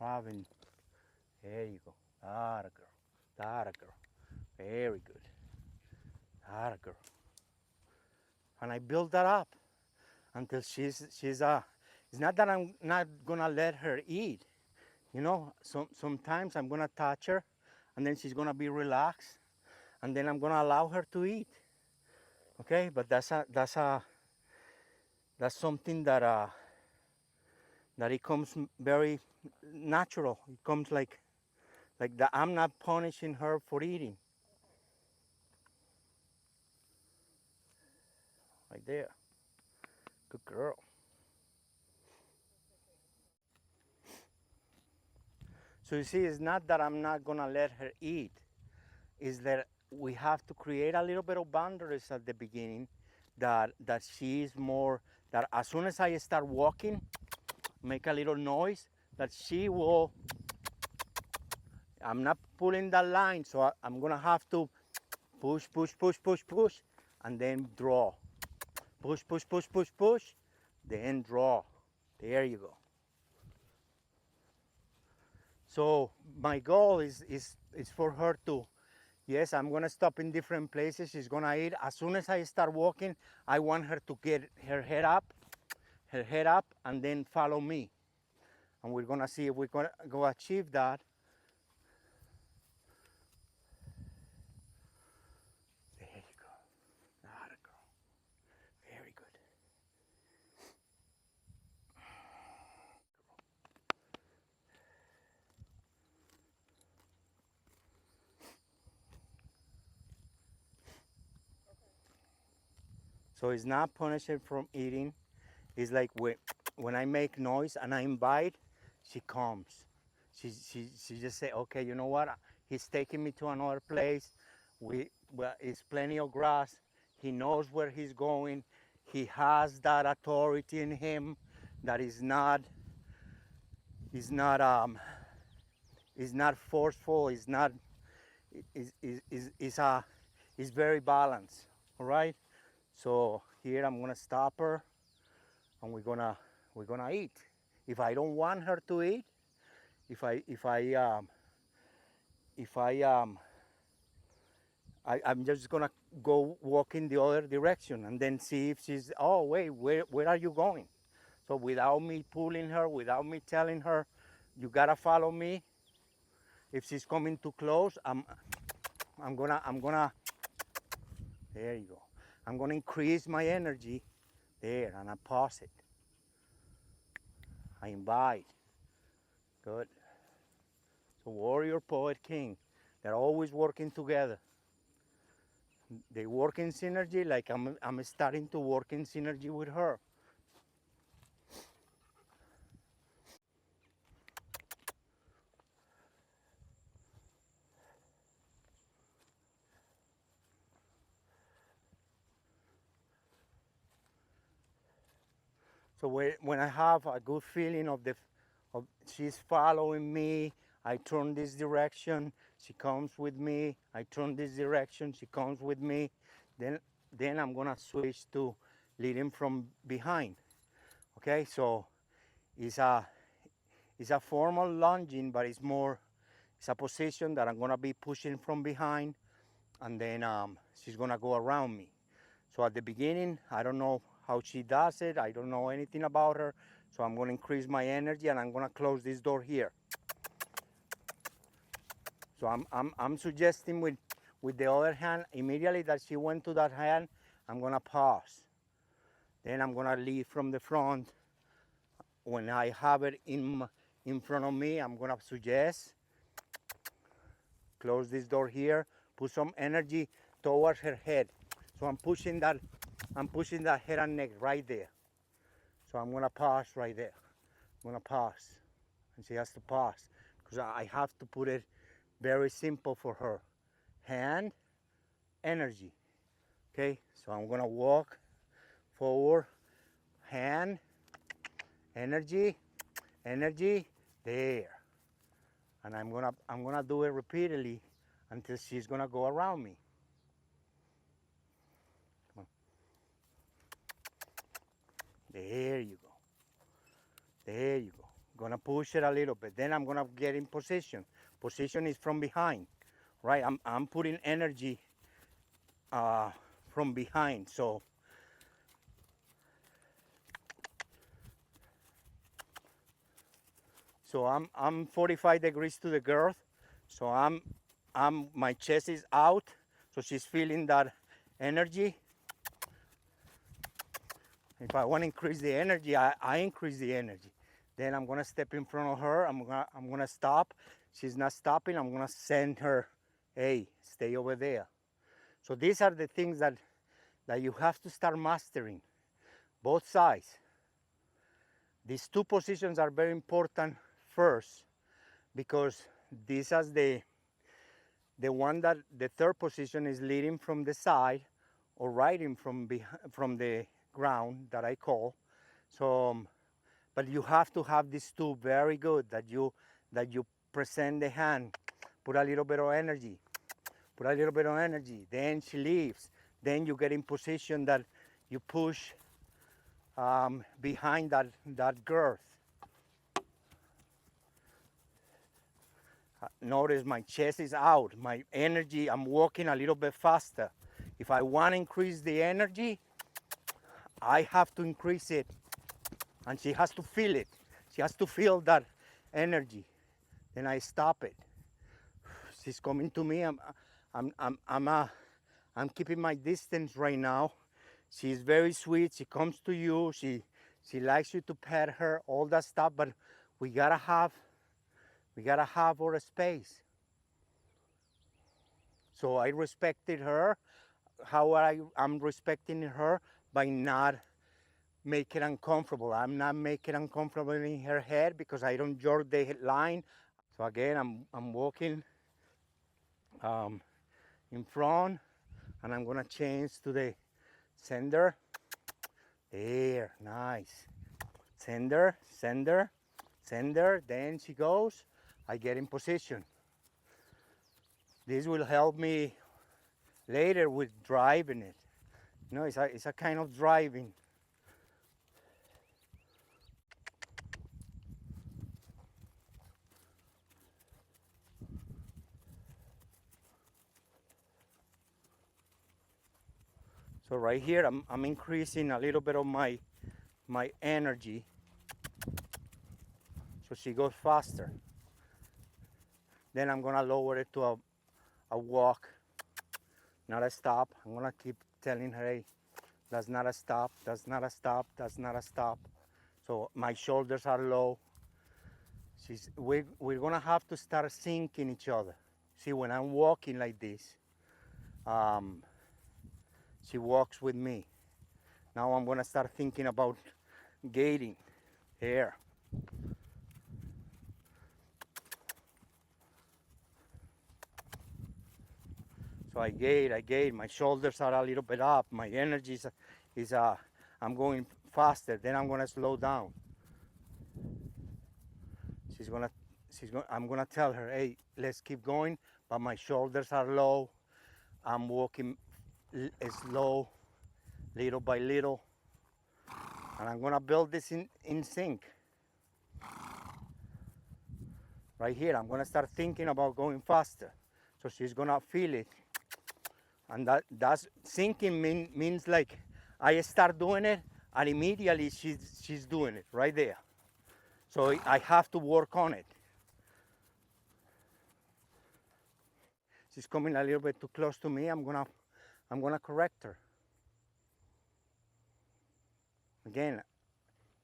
Rubbing. There you go. That a girl. That a girl. Very good. That a girl. And I build that up until she's it's not that I'm not gonna let her eat. You know, sometimes I'm gonna touch her and then she's gonna be relaxed and then I'm gonna allow her to eat. Okay, but that's something that it comes very natural. It comes like that. I'm not punishing her for eating. Right there. Good girl. So you see, it's not that I'm not gonna let her eat. Is that we have to create a little bit of boundaries at the beginning that she is more, that as soon as I start walking, make a little noise, that she will, I'm not pulling that line, so I'm gonna have to push, push, push, push, push, and then draw. Push, push, push, push, push, then draw. There you go. So my goal is for her to, yes, I'm gonna stop in different places. She's gonna eat. As soon as I start walking, I want her to get her head up, and then follow me. And we're gonna see if we're gonna go achieve that. There you go. There you go. Very good. So it's not punishing from eating. It's like when I make noise and I invite, she comes. She just say, okay, you know what? He's taking me to another place. Well, it's plenty of grass. He knows where he's going. He has that authority in him that is not forceful. Is very balanced. All right. So here I'm gonna stop her, and we're gonna eat. If I don't want her to eat, if I if I if I'm just gonna go walk in the other direction and then see if she's, oh wait, where are you going? So without me pulling her, without me telling her, you gotta follow me. If she's coming too close, I'm gonna there you go. I'm gonna increase my energy there, and I pause it. I invite. Good. So warrior, poet, king, they're always working together. They work in synergy, like I'm starting to work in synergy with her. So when I have a good feeling of she's following me, I turn this direction, she comes with me. I turn this direction, she comes with me. Then then I'm gonna switch to leading from behind. Okay, so it's a it's a formal lunging, but it's a position that I'm gonna be pushing from behind, and then she's gonna go around me. So at the beginning, I don't know how she does it. I don't know anything about her. So I'm gonna increase my energy and I'm gonna close this door here. So I'm suggesting with the other hand, immediately that she went to that hand, I'm gonna pause. Then I'm gonna lead from the front. When I have it in front of me, I'm gonna suggest, close this door here, put some energy towards her head. So I'm pushing that head and neck right there. So I'm gonna pause right there. I'm gonna pause, and she has to pause because I have to put it very simple for her. Hand, energy. Okay, so I'm gonna walk forward, hand, energy, energy, there. And I'm gonna do it repeatedly until she's gonna go around me. Come on. There you go. There you go. Gonna push it a little bit. Then I'm gonna get in position. Position is from behind, right? I'm putting energy from behind. So I'm 45 degrees to the girth. So my chest is out. So she's feeling that energy. If I want to increase the energy, I increase the energy. Then I'm gonna step in front of her. I'm gonna stop. She's not stopping. I'm gonna send her, hey, stay over there. So these are the things that you have to start mastering, both sides. These two positions are very important first, because this is the one that the third position is leading from the side or riding from the ground that I call. So, but you have to have these two very good, that you present the hand, put a little bit of energy, then she leaves. Then you get in position that you push behind that girth. Notice my chest is out, my energy, I'm walking a little bit faster. If I want to increase the energy, I have to increase it, and she has to feel it. She has to feel that energy. Then I stop it. She's coming to me. I'm keeping my distance right now. She's very sweet. She comes to you. She likes you to pet her, all that stuff. But we gotta have our space. So I respected her. How I'm respecting her by not make it uncomfortable. I'm not making it uncomfortable in her head, because I don't jerk the line. So again, I'm walking in front, and I'm gonna change to the sender. There, nice. Sender, sender, sender. Then she goes. I get in position. This will help me later with driving it. You know, it's a kind of driving. So right here, I'm increasing a little bit of my energy, so she goes faster. Then I'm gonna lower it to a walk, not a stop. I'm gonna keep telling her, hey, that's not a stop, that's not a stop, that's not a stop. So my shoulders are low. We're gonna have to start syncing each other. See, when I'm walking like this, she walks with me. Now I'm gonna start thinking about gating here. So I gate, my shoulders are a little bit up, my energy is I'm going faster, then I'm gonna slow down. I'm gonna tell her, hey, let's keep going, but my shoulders are low. I'm walking slow, little by little, and I'm gonna build this in sync. Right here, I'm gonna start thinking about going faster, so she's gonna feel it. And that's syncing means like I start doing it, and immediately she's doing it right there. So I have to work on it. She's coming a little bit too close to me. I'm gonna correct her. Again,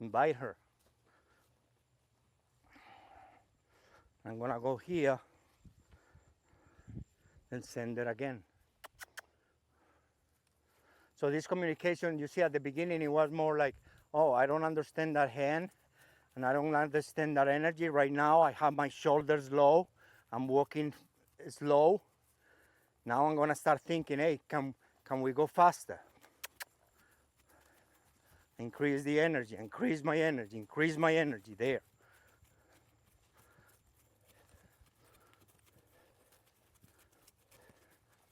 invite her. I'm gonna go here and send it again. So this communication, you see at the beginning, it was more like, oh, I don't understand that hand, and I don't understand that energy. Right now, I have my shoulders low. I'm walking slow. Now I'm gonna start thinking, hey, can we go faster? Increase the energy, increase my energy there.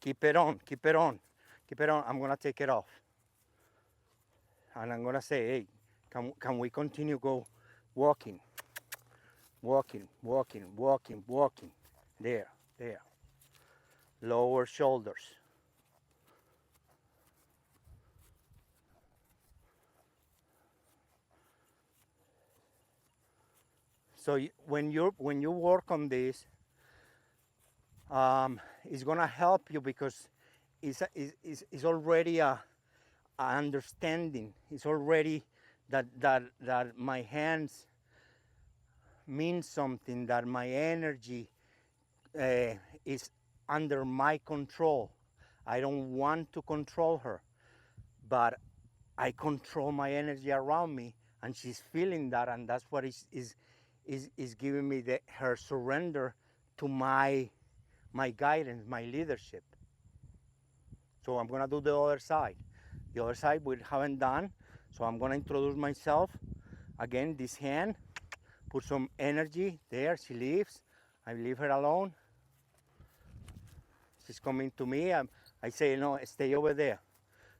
Keep it on, keep it on, keep it on. I'm gonna take it off. And I'm gonna say, hey, can we continue go walking? walking, walking, walking, walking. There, there. Lower shoulders. So when you work on this, it's gonna help you because it's already a understanding. It's already that my hands mean something. That my energy is under my control. I don't want to control her, but I control my energy around me, and she's feeling that, and that's what is giving me her surrender to my guidance, my leadership. So I'm gonna do the other side. The other side we haven't done, so I'm gonna introduce myself. Again, this hand, put some energy there, she leaves. I leave her alone. She's coming to me, I say, no, stay over there.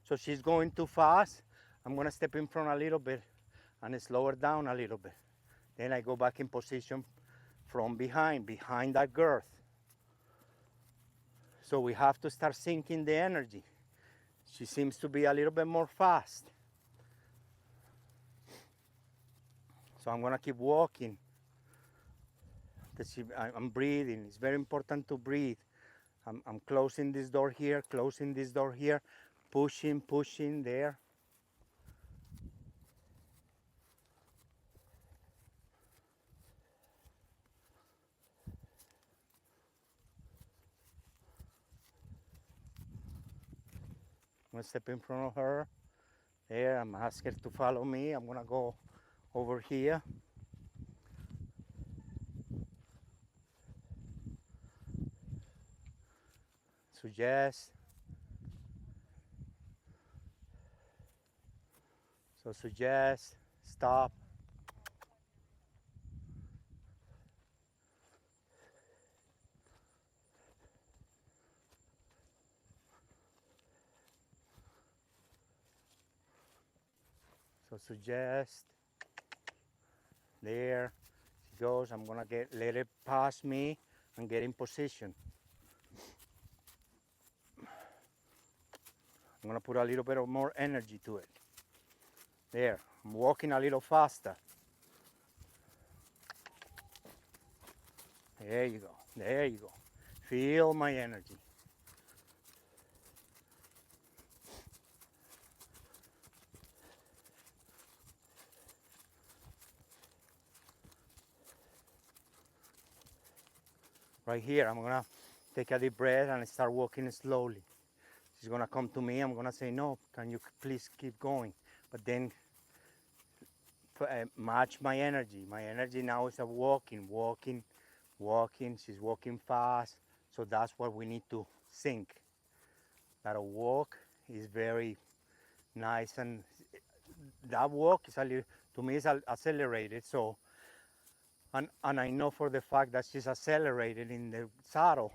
So she's going too fast. I'm gonna step in front a little bit and slow her down a little bit. Then I go back in position from behind that girth. So we have to start syncing the energy. She seems to be a little bit more fast. So I'm gonna keep walking. I'm breathing. It's very important to breathe. I'm closing this door here, closing this door here, pushing, pushing there. I'm gonna step in front of her. There, I'm asking her to follow me. I'm gonna go over here. Suggest. So suggest, stop. So suggest. There she goes. I'm gonna let it pass me and get in position. I'm gonna put a little bit of more energy to it. There, I'm walking a little faster. There you go, there you go. Feel my energy. Right here, I'm gonna take a deep breath and start walking slowly. She's gonna come to me, I'm gonna say, no, can you please keep going? But then match my energy. My energy now is a walking, walking, walking. She's walking fast. So that's what we need to sync. That a walk is very nice, and that walk is a little, to me, is accelerated. So, and I know for the fact that she's accelerated in the saddle.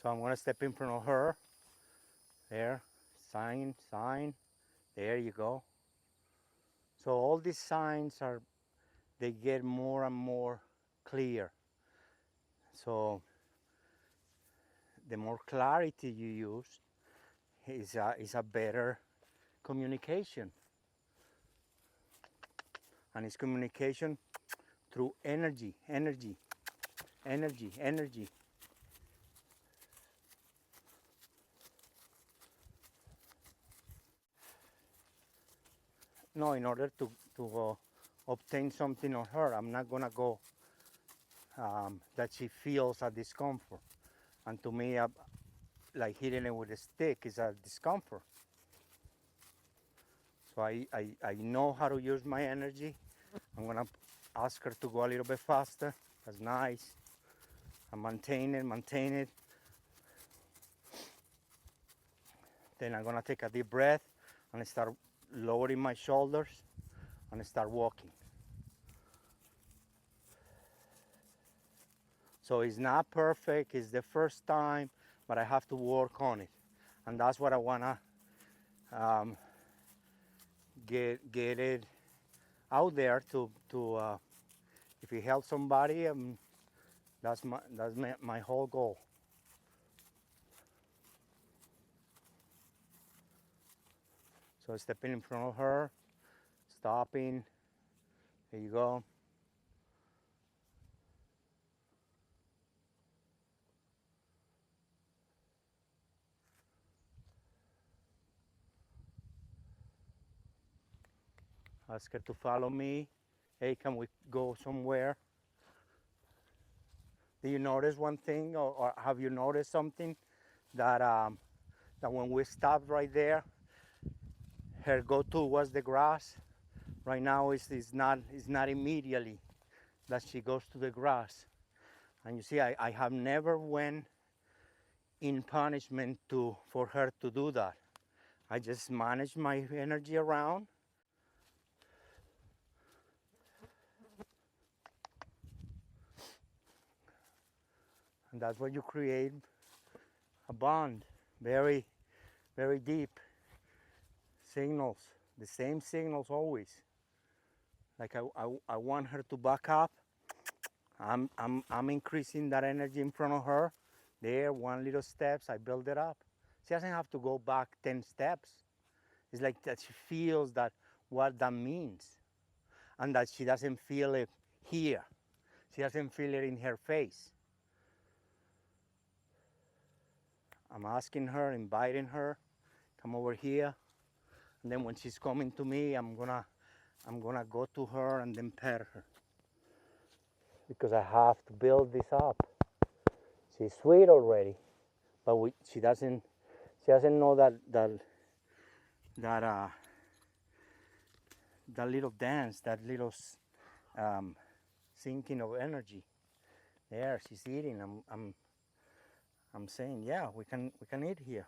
So I'm gonna step in front of her. There, sign, sign. There you go. So all these signs are, they get more and more clear. So the more clarity you use is a better communication. And it's communication through energy, energy, energy, energy. No, in order to obtain something on her, I'm not gonna go that she feels a discomfort. And to me, like hitting it with a stick is a discomfort. So I know how to use my energy. I'm gonna ask her to go a little bit faster. That's nice. And maintain it, maintain it. Then I'm gonna take a deep breath and start lowering my shoulders and start walking. So it's not perfect, it's the first time, but I have to work on it. And that's what I wanna um, get it out there to if it helps somebody, that's my whole goal. So stepping in front of her, stopping, there you go. Ask her to follow me. Hey, can we go somewhere? Do you notice one thing, or have you noticed something that that when we stopped right there, her go-to was the grass. Right now, it's not immediately that she goes to the grass. And you see, I have never went in punishment for her to do that. I just manage my energy around. And that's what you create a bond, very, very deep signals, the same signals always. Like I want her to back up. I'm increasing that energy in front of her. There, one little steps, I build it up. She doesn't have to go back 10 steps. It's like that she feels that what that means, and that she doesn't feel it here. She doesn't feel it in her face. I'm asking her, inviting her, come over here. And then when she's coming to me, I'm gonna go to her and then pet her. Because I have to build this up. She's sweet already, but she doesn't know that that little dance, that little um, sinking of energy. There, she's eating. I'm saying, yeah, we can eat here.